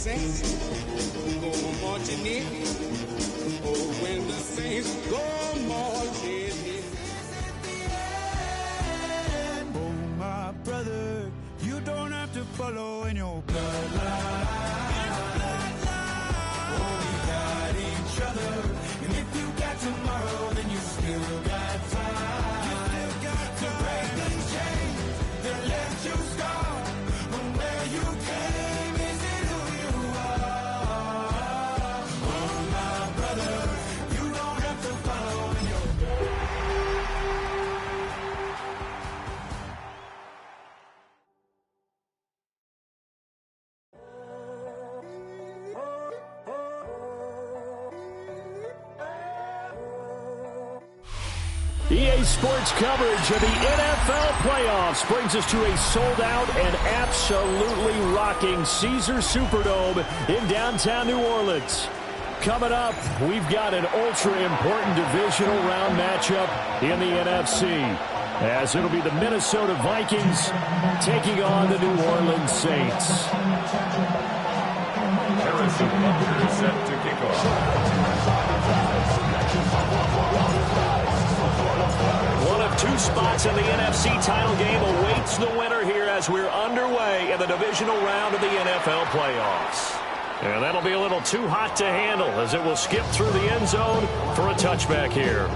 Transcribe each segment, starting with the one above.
saints go marching in, oh, when the saints go marching in. Oh, my brother, you don't have to follow in your bloodline. Oh, we got each other, and if you got tomorrow, then you still got time. You still got to break the chain that left you scarred from where you came. Is it who you are? Oh, my brother, you don't have to follow in your EA Sports coverage of the NFL playoffs brings us to a sold-out and absolutely rocking Caesars Superdome in downtown New Orleans. Coming up, we've got an ultra-important divisional round matchup in the NFC, as it'll be the Minnesota Vikings taking on the New Orleans Saints. Harrison Butker set to kick off. One of two spots in the NFC title game awaits the winner here as we're underway in the divisional round of the NFL playoffs. And that'll be a little too hot to handle as it will skip through the end zone for a touchback here.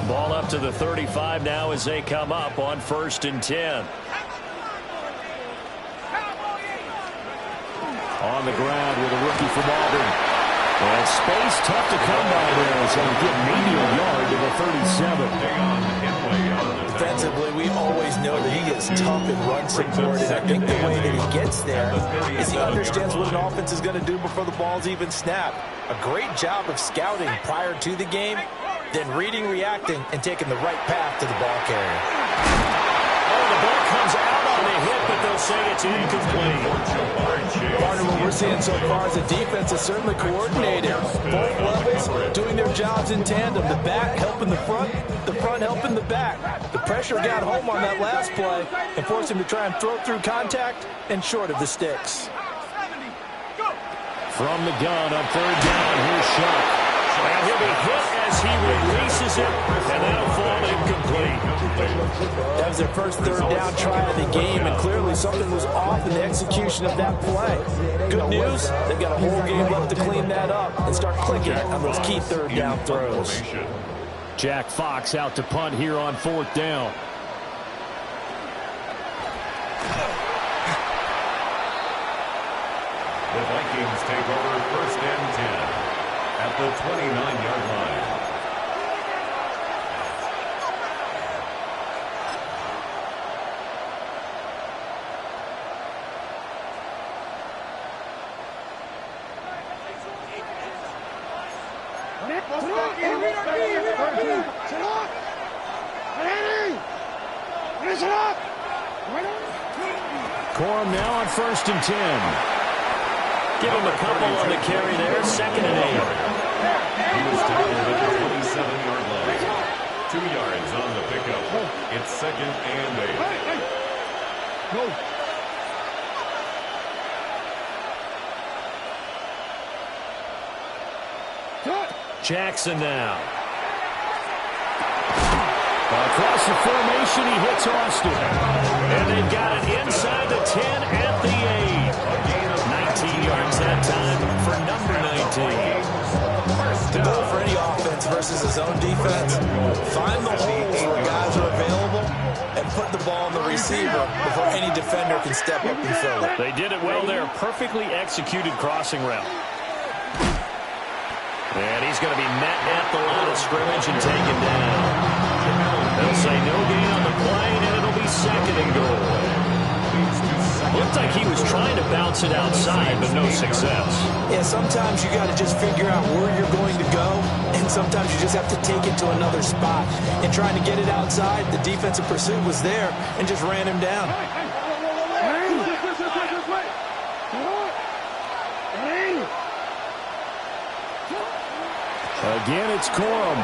Ball up to the 35 now as they come up on 1st and 10. On the ground with a rookie from Auburn. And space tough to come by there, so we get maybe a yard to the 37. Defensively, we always know that he is tough in run support, and I think the way that he gets there is he understands what an offense is going to do before the ball's even snapped. A great job of scouting prior to the game, then reading, reacting, and taking the right path to the ball carrier. Oh, the ball comes out on the hit, but they'll say it's incomplete. Partner, what we're seeing so far is the defense is certainly coordinated. Both levels doing their jobs in tandem. The back helping the front helping the back. The pressure got home on that last play and forced him to try and throw through contact and short of the sticks. From the gun on 3rd down, here's Shuck. And he'll be hit as he releases it, and that'll fall incomplete. That was their first 3rd down try of the game, and clearly something was off in the execution of that play. Good news, they've got a whole game left to clean that up and start clicking on those key 3rd down throws. Jack Fox out to punt here on 4th down. The Vikings take over 1st and 10 at the 29-yard line. Corum now on 1st and 10. Give him a couple on the carry there. 2nd and 8. He was tackled at the 27-yard line. 2 yards on the pickup. It's 2nd and 8. Jackson now. Across the formation, he hits Austin. And they've got it inside the 10 at the 8. 19 yards that time for number 19. To go for any offense versus his own defense, find the holes where guys are available and put the ball on the receiver before any defender can step up and fill it. They did it well there. Perfectly executed crossing route. And he's going to be met at the line of scrimmage and taken down. They'll say no gain on the play, and it'll be 2nd and goal. Looked like he was trying to bounce it outside, but no success. Yeah, sometimes you got to just figure out where you're going to go, and sometimes you just have to take it to another spot. And trying to get it outside, the defensive pursuit was there and just ran him down. Again, it's Corum.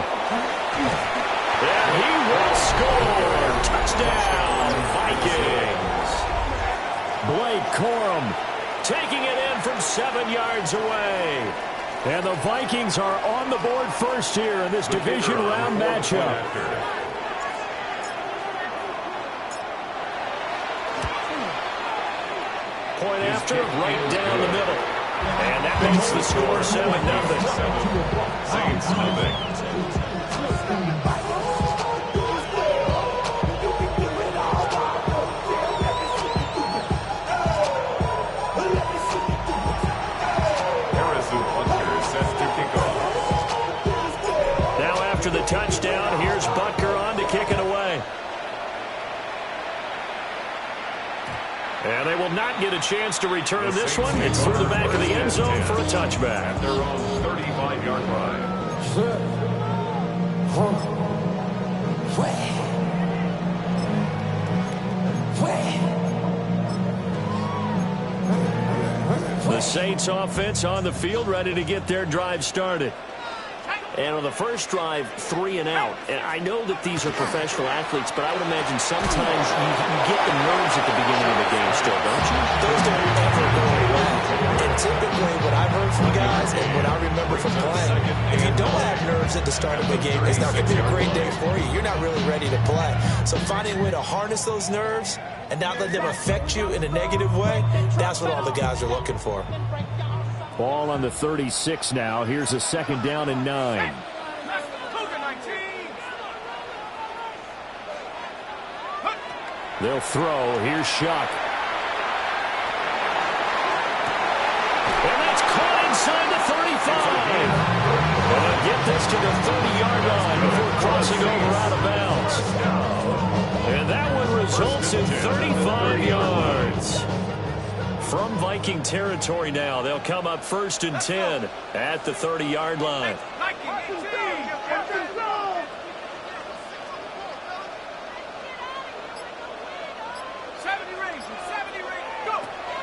And he will score. Touchdown, Vikings. Blake Corum taking it in from 7 yards away. And the Vikings are on the board first here in this division round matchup. Point after, right down the middle. And that makes the score 7-0. Saints moving. After the touchdown, here's Butker on to kick it away. And they will not get a chance to return this one. It's through the back of the end zone for a touchback. At their own 35-yard line. The Saints offense on the field, ready to get their drive started. And on the first drive, 3 and out. And I know that these are professional athletes, but I would imagine sometimes you get the nerves at the beginning of the game still, don't you? Those don't ever go away. And typically, what I've heard from guys and what I remember from playing, if you don't have nerves at the start of the game, it's not going to be a great day for you. You're not really ready to play. So finding a way to harness those nerves and not let them affect you in a negative way, that's what all the guys are looking for. Ball on the 36 now. Here's a second down and 9. They'll throw. Here's Shuck. And that's caught inside the 35. And they'll get this to the 30-yard line before crossing over out of bounds. And that one results in 35 yards. From Viking territory now, they'll come up 1st and 10 at the 30-yard line.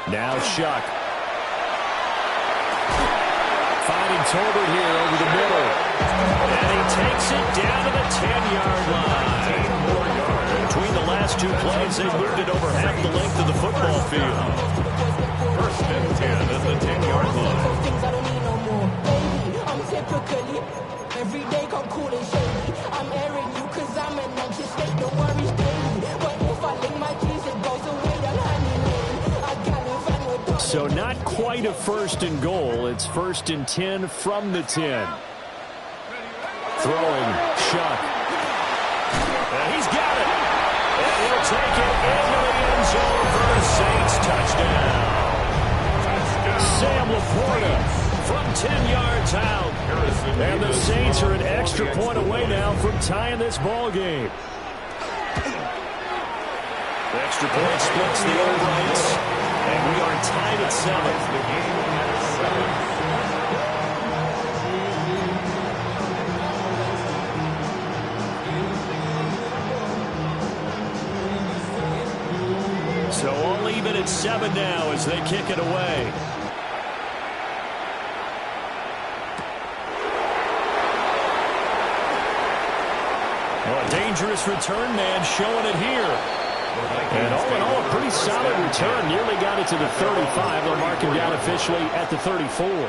Now Shuck. Finding Tolbert here over the middle. And he takes it down to the 10-yard line. Between the last two plays, they've moved it over half the length of the football field. 1st and 10 at the 10-yard line. Things I don't need no more, baby. I'm typically every day come cool and shady. I'm airing you 'cause I'm an anxious state. No worries, baby. But if I lick my keys, it goes away. That honey lane. I gotta find what. So not quite a 1st and goal. It's 1st and 10 from the 10. Throwing Shuck. And he's got it. And he'll take it into the end zone for a Saints touchdown. Sam Laporta from 10 yards out. And the Saints are an extra point away now from tying this ball game. The extra point splits the uprights. And we are tied at 7. The game at 7. So all even at 7 now as they kick it away. Well, a dangerous return man showing it here. And all in all, a pretty solid return. Nearly got it to the 35. They'll mark him down officially at the 34.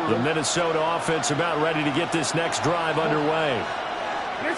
The Minnesota offense about ready to get this next drive underway.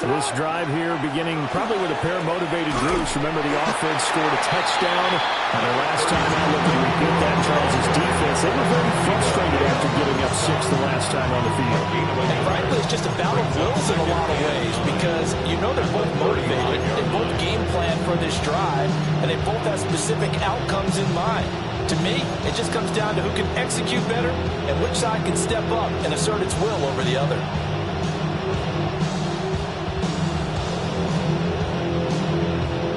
This drive here beginning probably with a pair of motivated groups. Remember, the offense scored a touchdown. And the last time I looked at repeat that, Charles' defense, they were very frustrated after giving up 6 the last time on the field. And frankly, it's just a battle of wills in a lot of ways because you know they're both motivated. They both game plan for this drive, and they both have specific outcomes in mind. To me, it just comes down to who can execute better and which side can step up and assert its will over the other.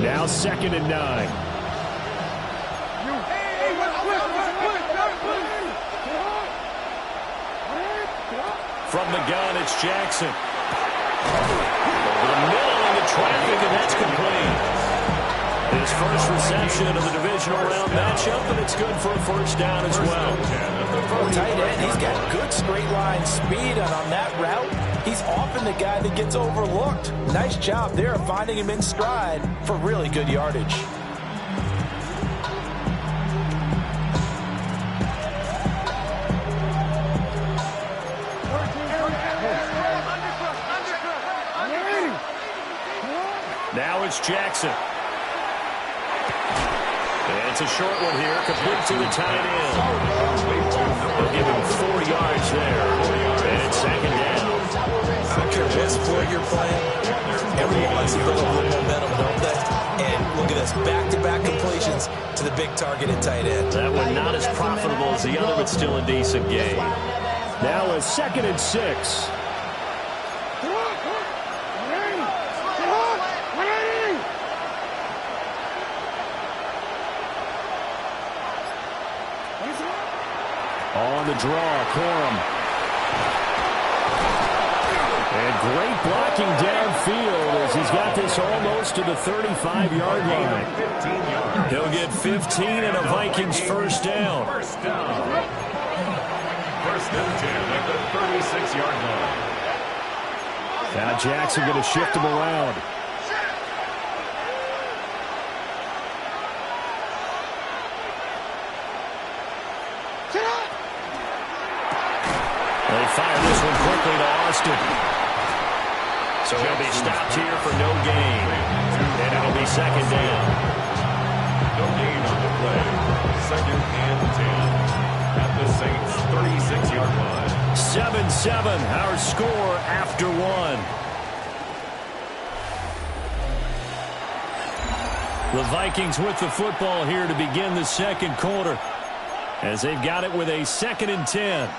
Now 2nd and 9. From the gun, it's Jackson. Over the middle into traffic, and that's complete. His first reception of the divisional round matchup, and it's good for a first down as well. For a tight end, he's got good straight line speed, and on that route, he's often the guy that gets overlooked. Nice job there of finding him in stride for really good yardage. Now it's Jackson. And it's a short one here, complete to the tight end. They'll give him 4 yards there. And it's second down. I don't care what sport you're playing. Everyone wants to build up a little momentum, don't they? And look at this, back-to-back completions to the big targeted tight end. That one not as profitable as the other, but still a decent game. Now a 2nd and 6. On the draw, Corum. And great blocking downfield as he's got this almost to the 35-yard line. He'll get 15 and a Vikings first down. First and 10 at the 36-yard line. Now Jackson going to shift him around. They fire this one quickly to Austin. So he'll be stopped here for no gain. And it'll be second down. No gain on the play. 2nd and 10 at the Saints' 36-yard line. 7-7, our score after 1. The Vikings with the football here to begin the second quarter, as they've got it with a 2nd and 10.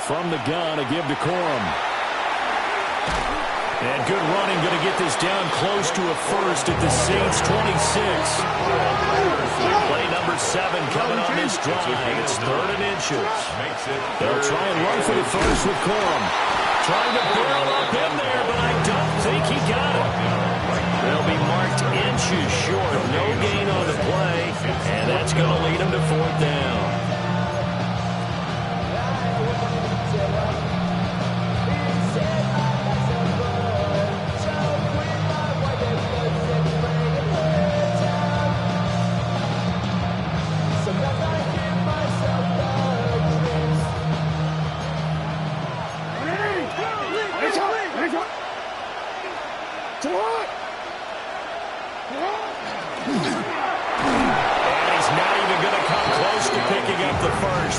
From the gun, a give to Corum. And good running, going to get this down close to a first at the Saints' 26. Play number 7 coming on this drive. It's 3rd and inches. They'll try and run for the first with Corum. Trying to barrel up in there, but I don't think he got it. They'll be marked inches short. No gain on the play, and that's going to lead them to 4th down.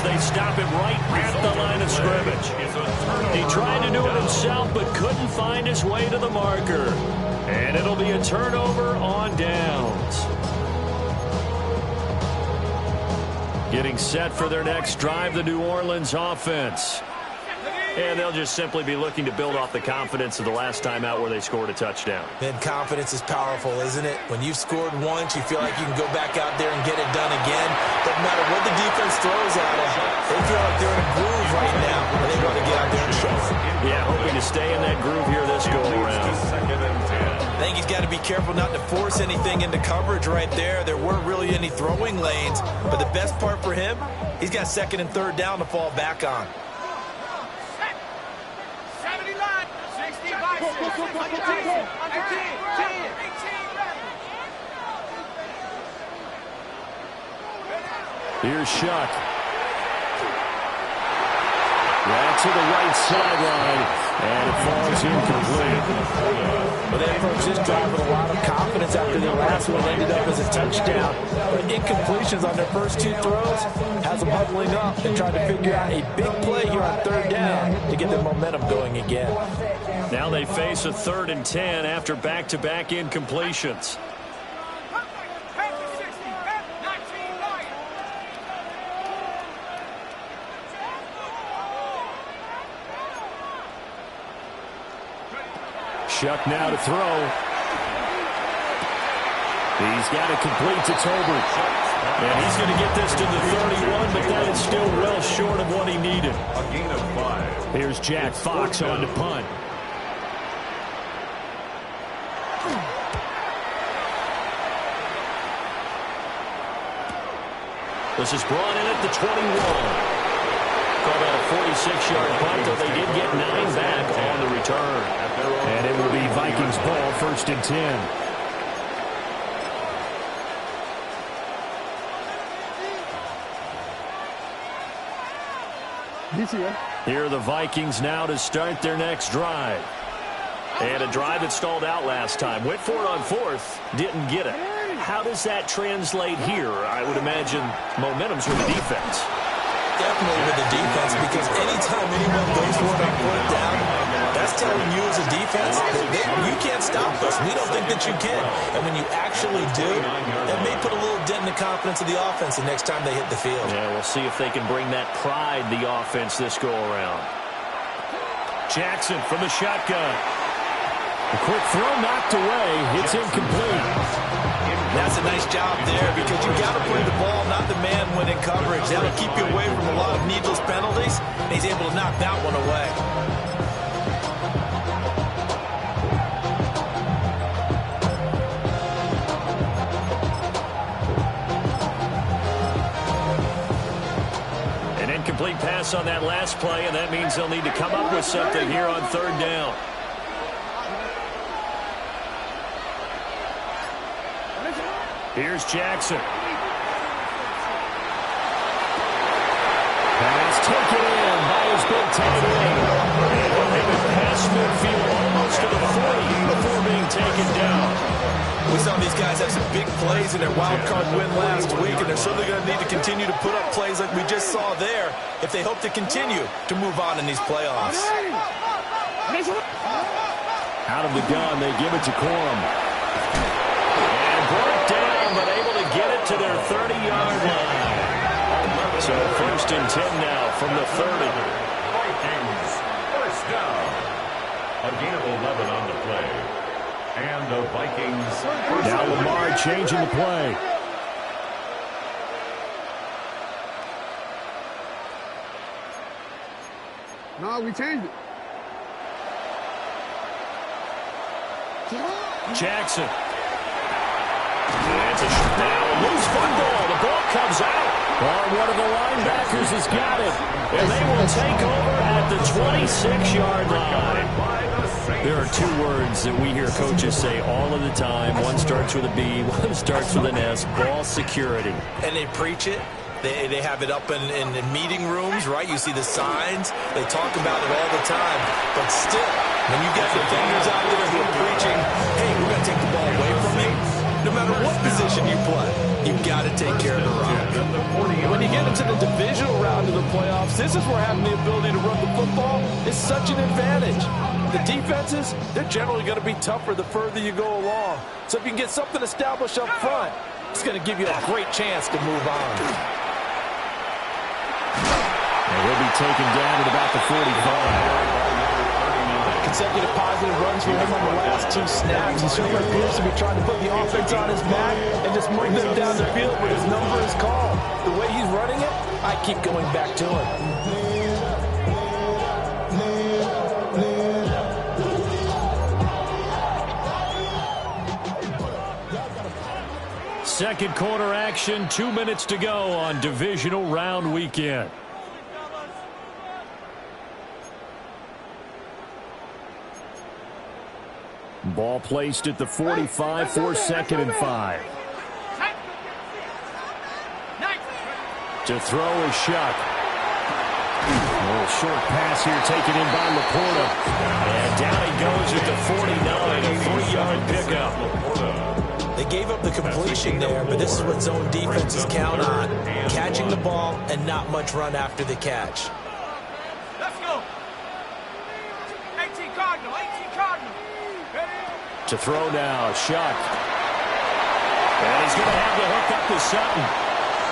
They stop him right at the line of scrimmage. He tried to do it himself, but couldn't find his way to the marker. And it'll be a turnover on downs. Getting set for their next drive, the New Orleans offense. And they'll just simply be looking to build off the confidence of the last time out where they scored a touchdown. And confidence is powerful, isn't it? When you've scored once, you feel like you can go back out there and get it done again. Doesn't matter what the defense throws at them. They feel like they're in a groove right now, and they want to get out there and show it. Yeah, hoping to stay in that groove here this go-around. I think he's got to be careful not to force anything into coverage right there. There weren't really any throwing lanes, but the best part for him, he's got 2nd and 3rd down to fall back on. Here's Shuck. Right to the right sideline, and it falls incomplete. Well, they approached this drive with a lot of confidence after their last one ended up as a touchdown. But incompletions on their first 2 throws has them huddling up and trying to figure out a big play here on 3rd down to get their momentum going again. Now they face a 3rd and 10 after back-to-back incompletions. Shuck now to throw. He's got it complete to Tolbert. And he's going to get this to the 31, but that is still well short of what he needed. A gain of 5. Here's Jack Fox on to punt. This is brought in at the 21. Called out a 46-yard punt, though they did get 9 back on the return. And it will be Vikings ball, 1st and 10. Here are the Vikings now to start their next drive. And a drive that stalled out last time. Went for it on 4th, didn't get it. How does that translate here? I would imagine momentum's with the defense. Definitely with the defense, because anytime anyone goes for it on 4th down, that's telling you as a defense that you can't stop us. We don't think that you can. And when you actually do, that may put a little dent in the confidence of the offense the next time they hit the field. Yeah, we'll see if they can bring that pride the offense this go-around. Jackson from the shotgun. A quick throw knocked away. It's incomplete. That's a nice job there, because you got to play the ball, not the man when in coverage. That'll keep you away from a lot of needless penalties, and he's able to knock that one away. An incomplete pass on that last play, and that means they'll need to come up with something here on 3rd down. Here's Jackson. Pass taken in by his big tight end. They would pass midfield almost to the 40 before being taken down. We saw these guys have some big plays in their wild card win last week, and they're certainly going to need to continue to put up plays like we just saw there if they hope to continue to move on in these playoffs. Out of the gun, they give it to Corum. And brought down, but able to get it to their 30-yard line. So 1st and 10 now from the 30. Vikings, 1st down. A gain of 11 on the play. And the Vikings. Now Lamar changing the play. No, we changed it. Jackson. That's a loose football. The ball comes out. One of the linebackers has got it. And they will take over at the 26-yard line. There are 2 words that we hear coaches say all of the time. One starts with a B, one starts with an S. Ball security. And they preach it. They have it up in meeting rooms, right? You see the signs. They talk about it all the time. But still, when you get defenders out there who are preaching, hey, we're going to take the ball away from you, no matter what position you play, you've got to take care of the run. When you get into the divisional round of the playoffs, this is where having the ability to run the football is such an advantage. The defenses, they're generally going to be tougher the further you go along. So if you can get something established up front, it's going to give you a great chance to move on. And he'll be taken down at about the 45. Consecutive positive runs for him on the last 2 snaps. He certainly appears to be trying to put the offense on his back and just move them down the field when his number is called. The way he's running it, I keep going back to him. Second quarter action, 2 minutes to go on divisional round weekend. Ball placed at the 45 for 2nd and 5. To throw is Shuck. A little short pass here taken in by Laporta. And down he goes at the 49, a 3-yard pickup. They gave up the completion there, but this is what zone defenses count on. Catching the ball and not much run after the catch. Let's go. 18 Cardinal, 18 Cardinal. To throw now, Shuck. And he's going to have to hook up to Sutton.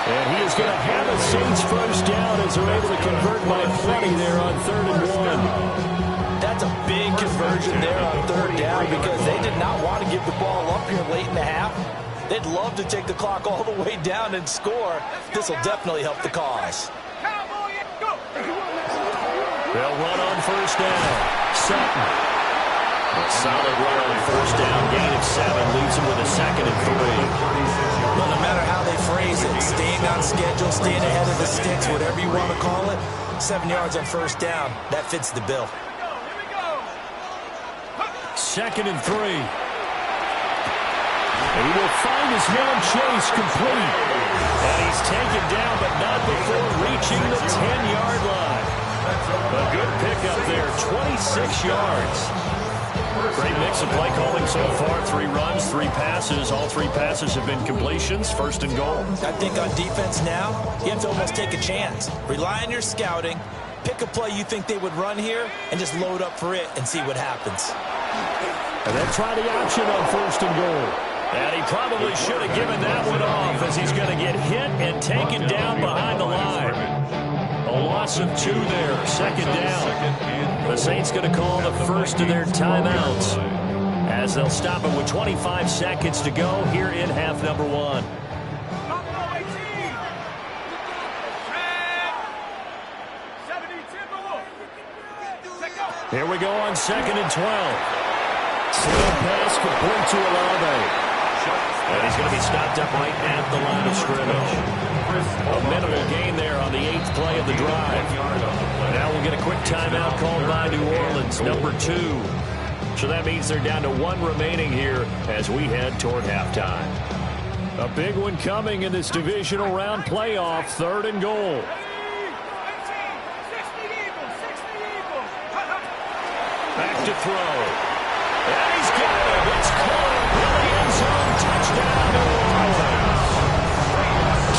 And he is going to have a Saints first down as they're able to convert by plenty there on 3rd and 1. That's a big conversion there on 3rd down because they did not want to give the ball up here late in the half. They'd love to take the clock all the way down and score. This will definitely help the cause. They'll run on first down. Sutton. A solid run on first down. Gain of 7 leaves him with a 2nd and 3. Well, no matter how they phrase it, staying on schedule, staying ahead of the sticks, whatever you want to call it, 7 yards on first down, that fits the bill. 2nd and 3. And he will find his man Chase complete. And he's taken down, but not before reaching the 10-yard line. A good pickup there, 26 yards. Great mix of play calling so far. 3 runs, 3 passes. All 3 passes have been completions. 1st and goal. I think on defense now, you have to almost take a chance. Rely on your scouting. Pick a play you think they would run here and just load up for it and see what happens. And then try the option on 1st and goal. And he probably should have given that one off as he's going to get hit and taken down behind the line. A loss of 2 there, 2nd down. The Saints going to call the first of their timeouts as they'll stop it with 25 seconds to go here in half number 1. Here we go on 2nd and 12. Slant pass complete to Olave. And he's going to be stopped up right at the line of scrimmage. A minimal gain there on the 8th play of the drive. Now we'll get a quick timeout called by New Orleans, number 2. So that means they're down to 1 remaining here as we head toward halftime. A big one coming in this divisional round playoff, 3rd and goal. Back to throw. And he's got it. It's caught in the end zone. Touchdown, New Orleans.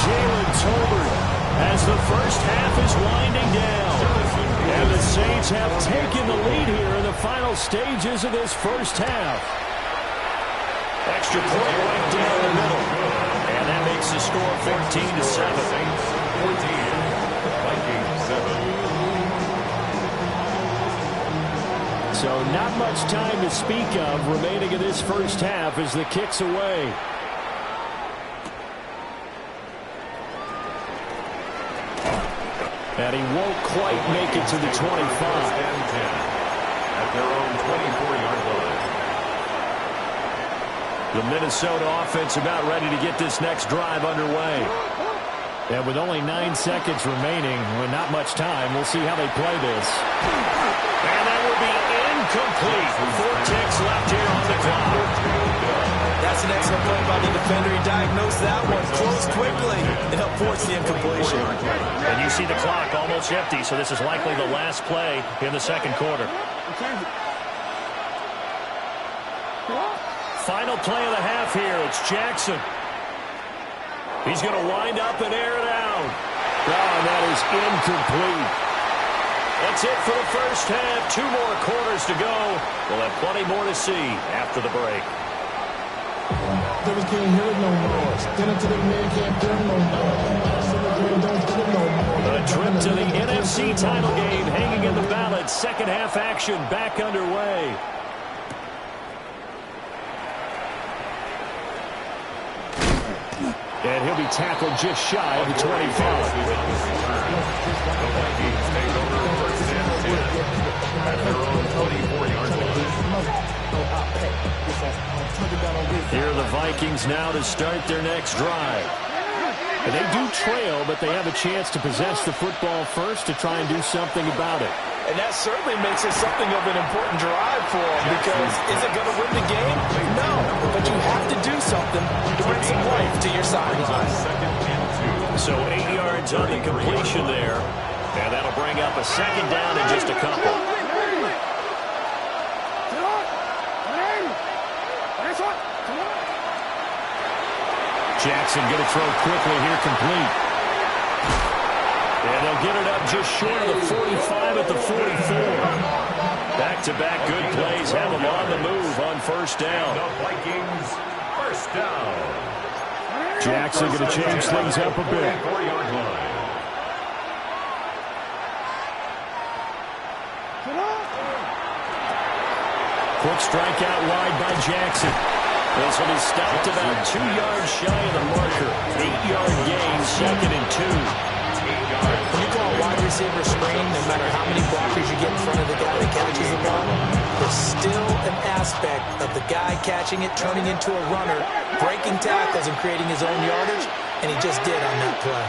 Jalen Tolbert as the first half is winding down. And the Saints have taken the lead here in the final stages of this first half. Extra point right down the middle. And that makes the score 14-7. 14. Vikings 7. So not much time to speak of remaining in this first half as the kick's away. And he won't quite make it to the 25. At their own 24-yard line. The Minnesota offense about ready to get this next drive underway. And with only 9 seconds remaining, with not much time, we'll see how they play this. And that will be incomplete. 4 ticks left here on the clock. That's an excellent play by the defender. He diagnosed that one, closed quickly, and helped force the incompletion. And you see the clock almost empty, so this is likely the last play in the 2nd quarter. Final play of the half here. It's Jackson. He's going to wind up and air it out. Oh, and that is incomplete. That's it for the first half. 2 more quarters to go. We'll have plenty more to see after the break. A trip to the NFC title game hanging in the balance. 2nd half action back underway. And he'll be tackled just shy of the 25. The Vikings take over first and 10 at their own 24-yard line. Here are the Vikings now to start their next drive. And they do trail, but they have a chance to possess the football first to try and do something about it. And that certainly makes it something of an important drive for them, because is it going to win the game? No, but you have to do something to bring some life to your sideline. So 8 yards on the completion there, and that'll bring up a 2nd down in just a couple. Jackson going to throw quickly here, complete. And they'll get it up just short of the 45 at the 44. Back-to-back good plays have them on the move on first down. The Vikings first down. Jackson going to change things up a bit. 4-yard line. Quick strike out wide by Jackson. This will be stopped about 2 yards shy of the marker. 8-yard gain, 2nd and 2. When you call a wide receiver screen, no matter how many blockers you get in front of the guy that catches the ball, there's still an aspect of the guy catching it, turning into a runner, breaking tackles and creating his own yardage, and he just did on that play.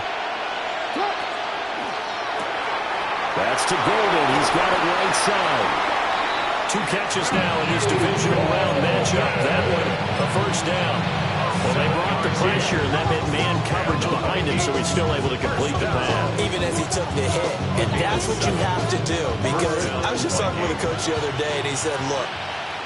That's to Golden. He's got it right side. 2 catches now in this divisional round matchup. That one, a first down. Well, they brought the pressure, and that meant man coverage behind him, so he's still able to complete the pass. Even as he took the hit. And that's what you have to do, because I was just talking with a coach the other day, and he said, look,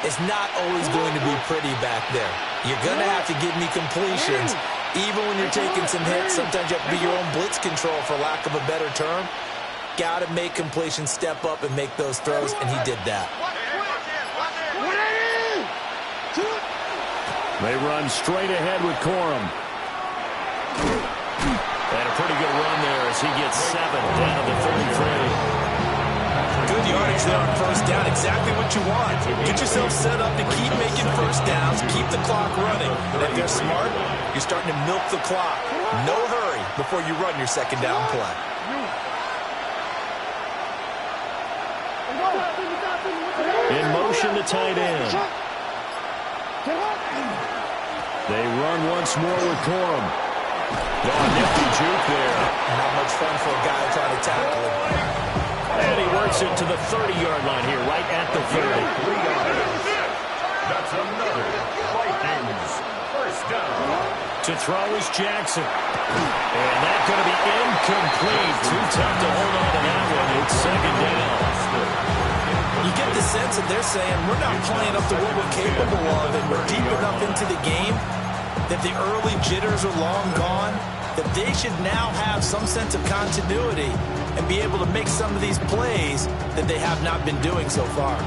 it's not always going to be pretty back there. You're going to have to give me completions. Even when you're taking some hits, sometimes you have to be your own blitz control, for lack of a better term. Got to make completions, step up, and make those throws, and he did that. They run straight ahead with Corum. And a pretty good run there as he gets 7 down to the 33. Good yardage there on first down. Exactly what you want. Get yourself set up to keep making first downs, keep the clock running. And if you're smart, you're starting to milk the clock. No hurry before you run your second down play. In motion, the tight end. They run once more with Corum. Oh, nifty juke there. Not much fun for a guy trying to tackle him. And he works it to the 30-yard line here, right at the 30. That's another Vikings first down. To throw is Jackson. And that's going to be incomplete. Too tough to hold on to that one. It's 2nd down. You get the sense that they're saying we're not playing up to what we're capable of, and we're deep enough into the game that the early jitters are long gone, that they should now have some sense of continuity and be able to make some of these plays that they have not been doing so far.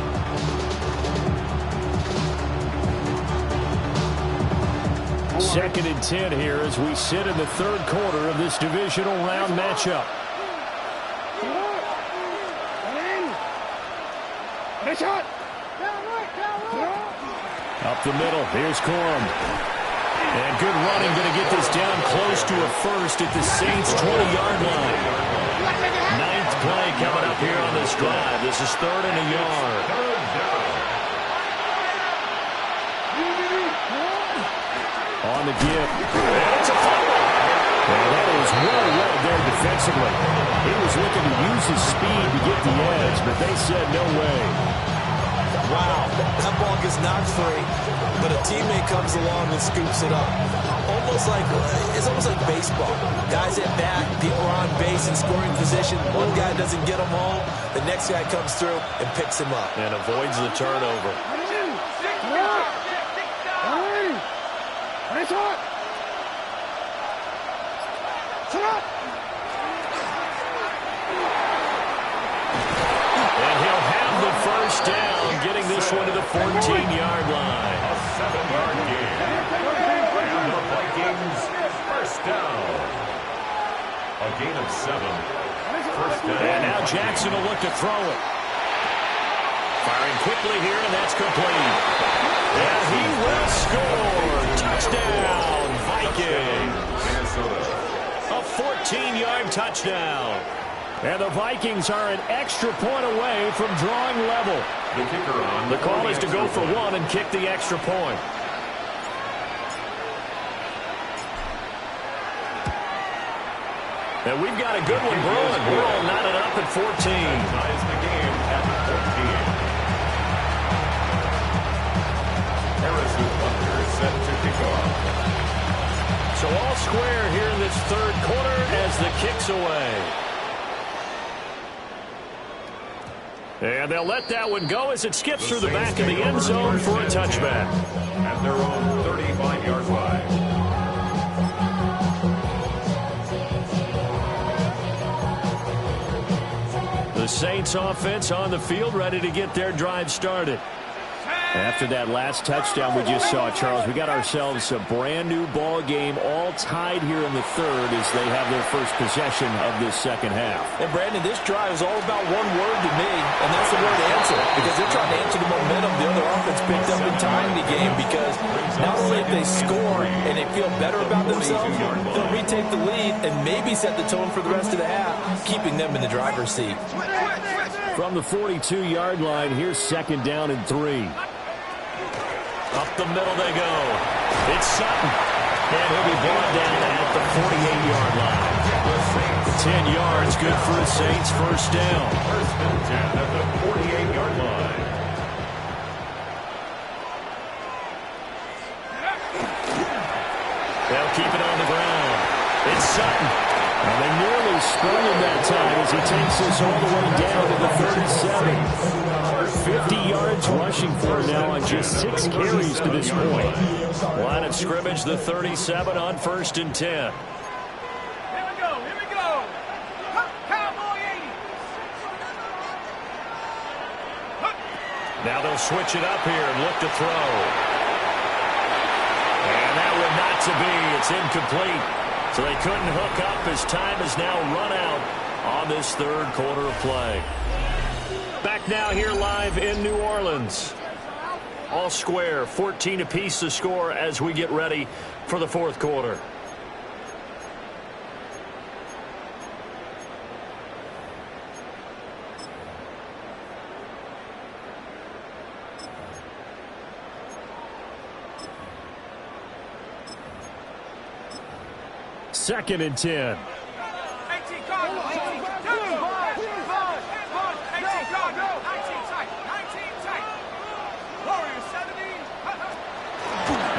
Second and 10 here as we sit in the 3rd quarter of this divisional round matchup. Up the middle, here's Corum. And good running, going to get this down close to a first at the Saints' 20-yard line. 9th play coming up here on this drive. This is 3rd and a yard. On the give. And it's a fumble. And that was well read there defensively. He was looking to use his speed to get the edge, but they said no way. Wow, that ball gets knocked free, but a teammate comes along and scoops it up. It's almost like baseball. Guys at bat, people are on base in scoring position. One guy doesn't get them home, the next guy comes through and picks him up. And avoids the turnover. And he'll have the first down, getting this one to the 14-yard line. A 7-yard gain. And the Vikings first down. A gain of 7. First down. And now Jackson will look to throw it. Firing quickly here, and that's complete. And he will score. Touchdown, Vikings. Minnesota. A 14-yard touchdown. And the Vikings are an extra point away from drawing level. The kicker on. The call is to go for one and kick the extra point. And we've got a good one brewing. We're all knotted up at 14. Ties the game at 14. Harrison Butler is set to kick off. So all square here in this 3rd quarter as the kick's away. And they'll let that one go as it skips through the back of the end zone for a touchback. At their own 35-yard line. The Saints offense on the field ready to get their drive started. After that last touchdown we just saw, Charles, we got ourselves a brand new ball game, all tied here in the 3rd as they have their first possession of this 2nd half. And Brandon, this drive is all about one word to me, and that's the word answer, because they're trying to answer the momentum the other offense picked up in tying the game, because Not only if they score and they feel better about themselves, they'll retake the lead and maybe set the tone for the rest of the half, keeping them in the driver's seat. From the 42-yard line, here's 2nd down and 3. Up the middle they go. It's Sutton. And he'll be brought down at the 48-yard line. 10 yards, good for the Saints. First down. First and 10 at the 48-yard line. They'll keep it on the ground. It's Sutton. And they nearly sprung him that time as he takes us all the way down to the 37. 50 yards rushing for him now on just 6 carries to this point. Line of scrimmage, the 37 on 1st and 10. Here we go, here we go. Cowboy 80. Now they'll switch it up here and look to throw. And that one not to be. It's incomplete. So they couldn't hook up as time has now run out on this 3rd quarter of play. Back now here live in New Orleans. All square, 14 apiece to score as we get ready for the 4th quarter. Second and 10. 18 Cardinal, 18. 18 Cardinal, 19 tight, 19 tight. Warriors 70.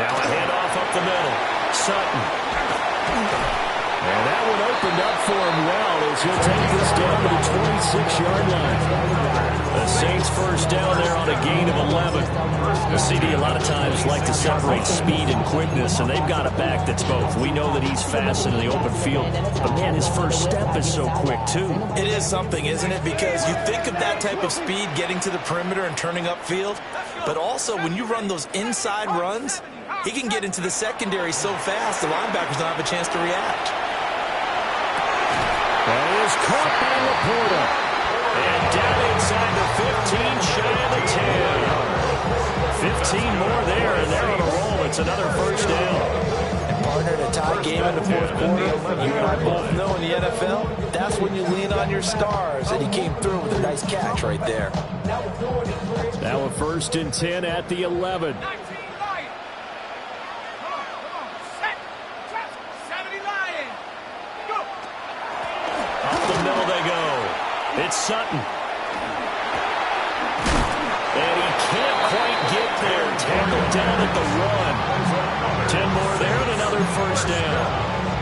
Now a handoff up the middle. Sutton. And that one opened up for him well as he'll take this down to the 26-yard line. The Saints first down there on a gain of 11. The CD a lot of times like to separate speed and quickness, and they've got a back that's both. We know that he's fast in the open field, but man, his first step is so quick too. It is something, isn't it? Because you think of that type of speed getting to the perimeter and turning upfield, but also when you run those inside runs, he can get into the secondary so fast the linebackers don't have a chance to react. That is caught by Laporta. And down inside the 15, shy of the 10. 15 more there, and they're on a roll. It's another first down. And partner, in a tie game in the 4th quarter, you and I both know in the NFL, that's when you lean on your stars, and he came through with a nice catch right there. Now a 1st and 10 at the 11. 19 Lion. Come on, set, 70 Lion. Go. Up the middle they go. It's Sutton. And he can't quite get there. Tackled down at the 1. 10 more there and another first down.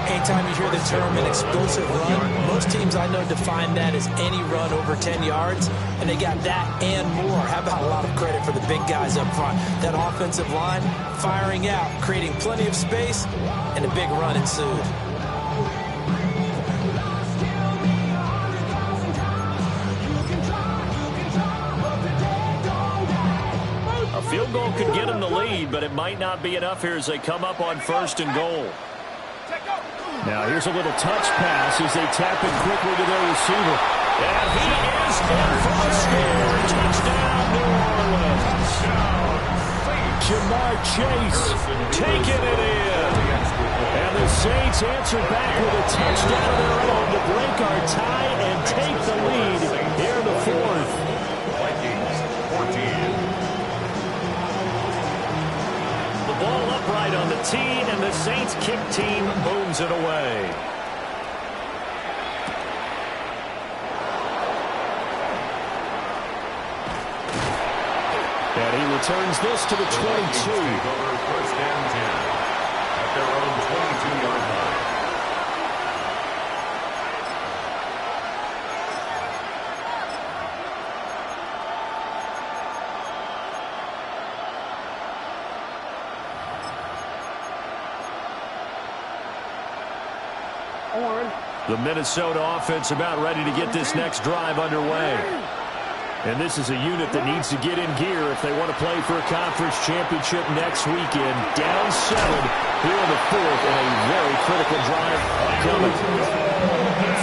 Anytime you hear the term an explosive run, most teams I know define that as any run over 10 yards, and they got that and more. How about a lot of credit for the big guys up front? That offensive line firing out, creating plenty of space, and a big run ensued. A field goal could get them the lead, but it might not be enough here as they come up on 1st and goal. Now here's a little touch pass as they tap it quickly to their receiver. And he is in for the score. Touchdown, New Orleans. Jamar Chase taking it in. And the Saints answer back with a touchdown of their own to break our tie and take the lead here in the 4th. Vikings 14. The ball upright on the tee, and the Saints kick team booms it away. And he returns this to the 22. First and 10 at their own 22-yard line. The Minnesota offense about ready to get this next drive underway. And this is a unit that needs to get in gear if they want to play for a conference championship next weekend. Down 7 here in the 4th, and a very critical drive coming.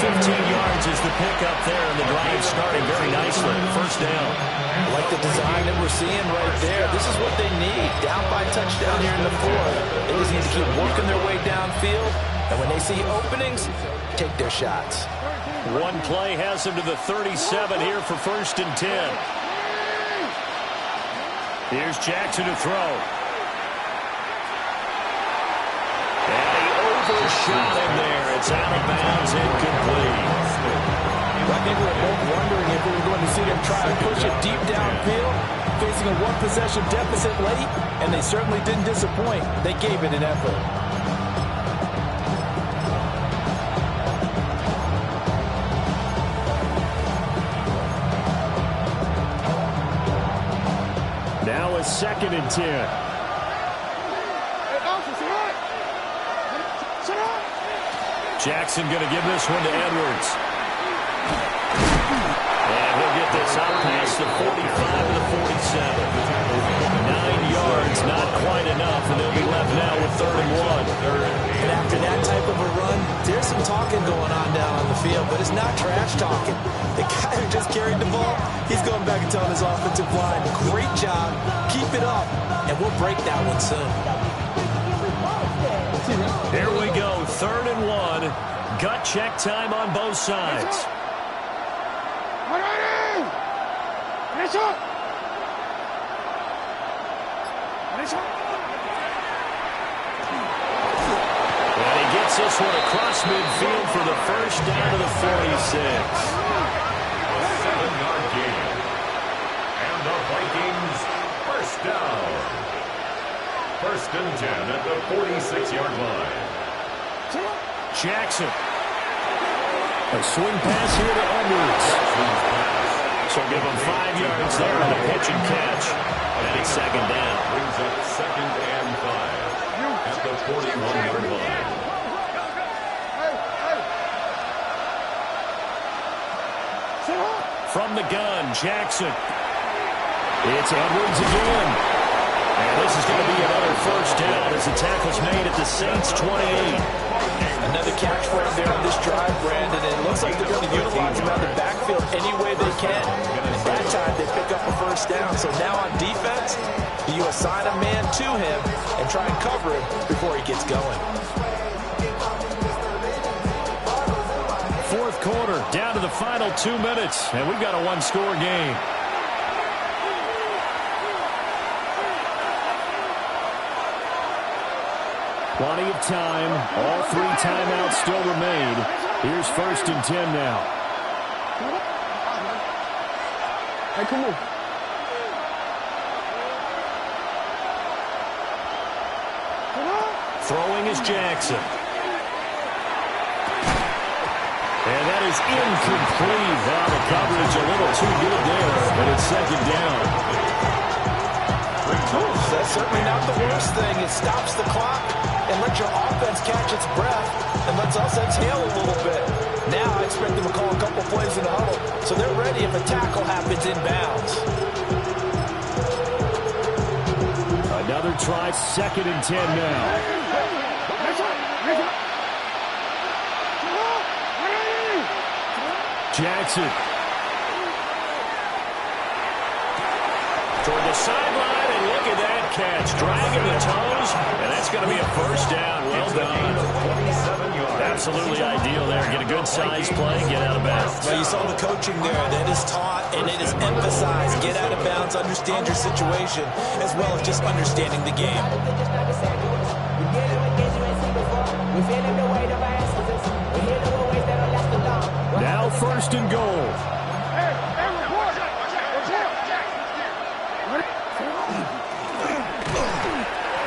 15 yards is the pickup there, and the drive starting very nicely. First down. I like the design that we're seeing right there. This is what they need. Down by touchdown here in the fourth. They just need to keep working their way downfield. And when they see openings, take their shots. One play has him to the 37 here for 1st and 10. Here's Jackson to throw. And he overshot him there. It's out of bounds, incomplete. I think we were both wondering if we were going to see them try and push it deep downfield, facing a one-possession deficit late, and they certainly didn't disappoint. They gave it an effort. Now a 2nd and 10. Jackson going to give this one to Edwards. And he'll get this out past the 45 to the 47. 9 yards, not quite enough, and they'll be left now with 3rd and 1. And after that type of a run, there's some talking going on down on the field, but it's not trash talking. The guy who just carried the ball, he's going back and telling his offensive line, great job, keep it up, and we'll break that one soon. Here we go, 3rd and 1. Gut check time on both sides. And he gets this one across midfield for the 1st down to the 46. A 7-yard gain. And the Vikings, 1st down. 1st and 10 at the 46-yard line. Jackson. A swing pass here to Edwards. So give him 5 yards there on a pitch and catch. And it's 2nd down. Brings up 2nd and 5 at the 41-yard line. From the gun, Jackson. It's Edwards again. And this is going to be another 1st down as the tackle's made at the Saints' 28. Another catch for him there on this drive, Brandon. And it looks like they're going to utilize him out of the backfield any way they can. And that time they pick up a 1st down. So now on defense, you assign a man to him and try and cover him before he gets going. 4th quarter, down to the final 2 minutes. And we've got a 1-score game. Plenty of time. All 3 timeouts still remain. Here's 1st and 10 now. Hey, come on. Throwing is Jackson. And that is incomplete. Now the coverage a little too good there, but it's 2nd down. That's certainly not the worst thing. It stops the clock and lets your offense catch its breath and lets us exhale a little bit. Now I expect them to call a couple plays in the huddle so they're ready if a tackle happens inbounds. Another try, 2nd and 10 now. Jackson. Toward the sideline, and look at that catch. Dragging the toes, and that's going to be a 1st down. Well done. Absolutely ideal there. Get a good size play, get out of bounds. Well, you saw the coaching there. That is taught and it is emphasized. Get out of bounds, understand your situation, as well as just understanding the game. Now 1st and goal.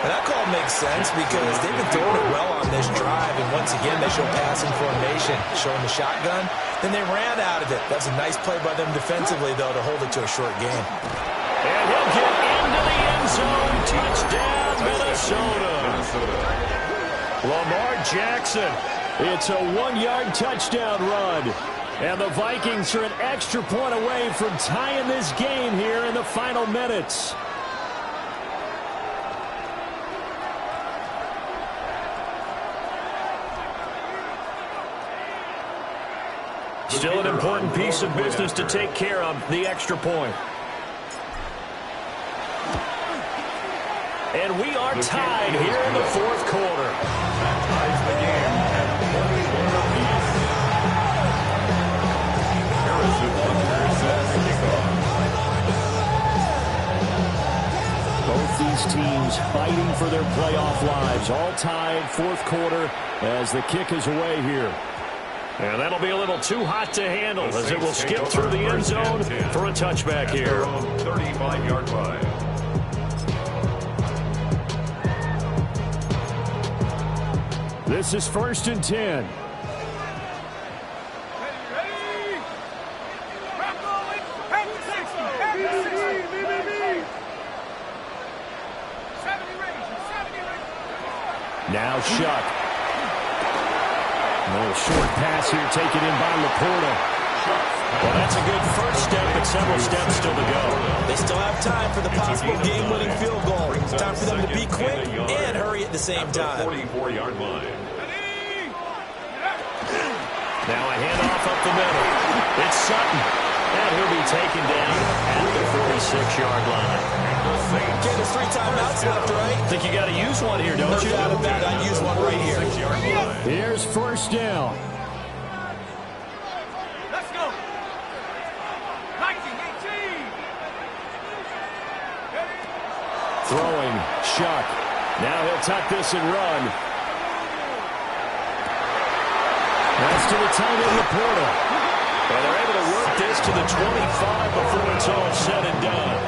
And that call makes sense because they've been throwing it well on this drive, and once again they show passing formation, showing the shotgun. Then they ran out of it. That's a nice play by them defensively, though, to hold it to a short game. And he'll get into the end zone. Touchdown, Minnesota. Lamar Jackson. It's a 1-yard touchdown run. And the Vikings are an extra point away from tying this game here in the final minutes. Still an important piece of business to take care of, the extra point. And we are tied here in the fourth quarter. That ties the game at 41 apiece. Harrison Hunter sets kickoff. Both these teams fighting for their playoff lives. All tied, fourth quarter, as the kick is away here. And that'll be a little too hot to handle as it will skip through the end zone for a touchback here. 35-yard line. This is 1st and 10. Now Shuck. A little short pass here taken in by Laporta. Well, that's a good first step, but several steps still to go. They still have time for the possible game-winning field goal. It's time for them to be quick and hurry at the same time. 44-yard line. Now a handoff up the middle. It's Sutton. And he'll be taken down at the 46-yard line. Okay, there's 3 timeouts left, right? Think you got to use one here, don't you? No doubt about it. I'd use one right here. Here's 1st down. Let's go. 19-18. Throwing, Shuck. Now he'll tuck this and run. That's to the tight end, Laporta. And they're able to work this to the 25 before it's all said and done.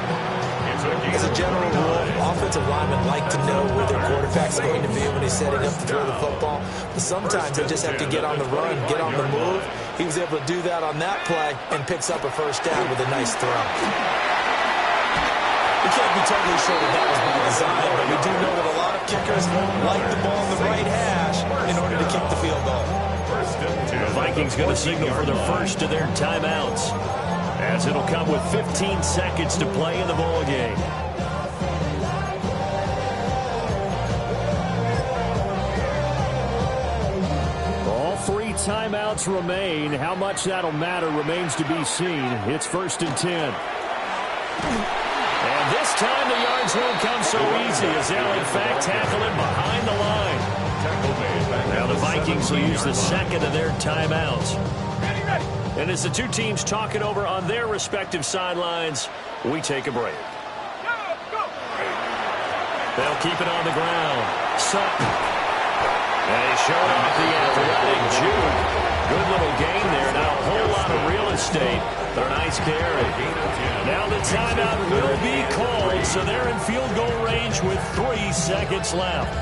As a general rule, offensive linemen like to know where their quarterback's going to be when he's setting up to throw the football. But sometimes they just have to get on the run, get on the move. He was able to do that on that play and picks up a first down with a nice throw. We can't be totally sure that was by design, but we do know that a lot of kickers like the ball in the right hash in order to kick the field goal. The Vikings going to signal for the first of their timeouts, as it'll come with 15 seconds to play in the ball game. All 3 timeouts remain. How much that'll matter remains to be seen. It's 1st and 10. And this time the yards won't come so easy as they'll in fact tackle him behind the line. Now the Vikings will use the second of their timeouts. And as the two teams talk it over on their respective sidelines, we take a break. They'll keep it on the ground. Sutton. And he showed off the athletic juke. Good little gain there. Not a whole lot of real estate, but a nice carry. Now the timeout will be called, so they're in field goal range with 3 seconds left.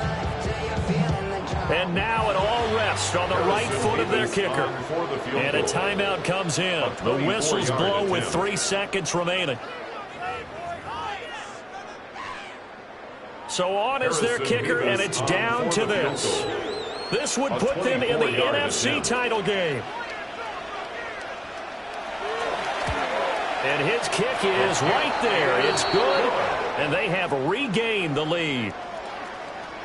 And now it all rests on the right foot of their kicker. And a timeout comes in. The whistles blow with 3 seconds remaining. So on is their kicker, and it's down to this. This would put them in the NFC title game. And his kick is right there. It's good, and they have regained the lead.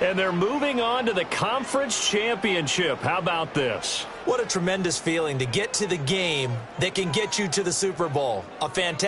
And they're moving on to the conference championship. How about this? What a tremendous feeling to get to the game that can get you to the Super Bowl. A fantastic